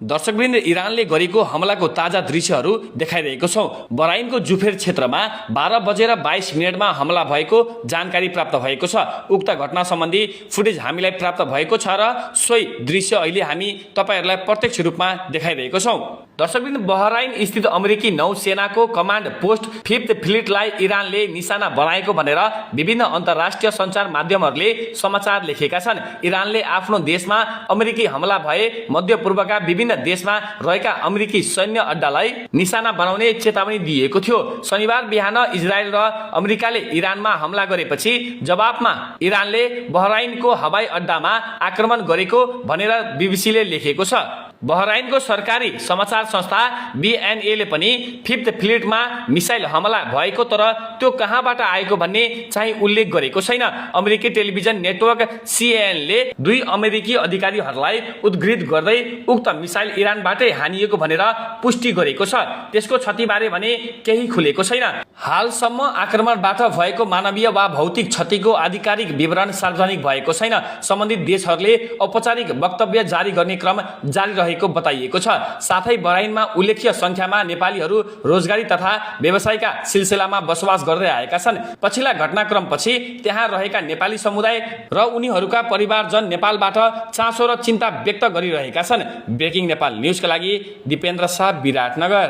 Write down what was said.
दर्शकवृन्द, इरानले गरेको हमलाको ताजा दृश्यहरू देखाइरहेको छौं। बहराइनको जुफेर क्षेत्रमा 12:22 हमला भएको जानकारी प्राप्त भएको छ। उक्त घटना सम्बन्धी फुटेज हामीलाई प्राप्त भएको छ र सोही दृश्य अहिले हामी तपाईहरुलाई प्रत्यक्ष रूपमा देखाइरहेको छौं। दर्शकवृन्द, बहराइन स्थित अमेरिकी नौसेनाको कमान्ड पोस्ट 5th फ्लिटलाई इरानले निशाना बनाएको भनेर विभिन्न अन्तर्राष्ट्रिय सञ्चार माध्यमहरूले समाचार लेखेका छन्। इरानले आफ्नो देशमा अमेरिकी हमला भए मध्यपूर्वका विभिन्न देशमा रहेका अमेरिकी सैन्य अड्डालाई निशाना बनाउने चेतावनी दिएको थियो। शनिबार बिहान इजरायल र अमेरिकाले इरानमा हमला गरेपछि जवाफमा इरानले बहराइनको हवाई अड्डामा आक्रमण गरेको भनेर बीबीसीले लेखेको छ। बहराइनको सरकारी समाचार संस्था BNA ले पनि 5th फ्लिटमा मिसाइल हमला भएको तर त्यो कहाँबाट आएको भन्ने चाहिँ उल्लेख गरेको छैन। अमेरिकी टेलिभिजन नेटवर्क CNN ले 2 अमेरिकी अधिकारीहरूलाई उद्धृत गर्दै उक्त मिसाइल इरानबाटै हानिएको भनेर पुष्टि गरेको छ। त्यसको क्षतिबारे भने केही खुलेको छैन। हालसम्म आक्रमणबाट भएको मानवीय वा भौतिक क्षतिको आधिकारिक विवरण सार्वजनिक भएको छैन। सम्बन्धित देशहरूले औपचारिक वक्तव्य जारी गर्ने क्रम जारी रहेको बताइएको छ। साथै बहराइनमा उल्लेख्य संख्यामा नेपालीहरू रोजगारी तथा व्यवसायका सिलसिलामा बसोबास गर्दै आएका छन्। पछिल्ला घटनाक्रमपछि त्यहाँ रहेका नेपाली समुदाय र उनीहरूका परिवारजन नेपालबाट चासो र चिन्ता व्यक्त गरिरहेका छन्। ब्रेकिङ नेपाल न्यूजका लागि दिपेन्द्र शाह, विराटनगर।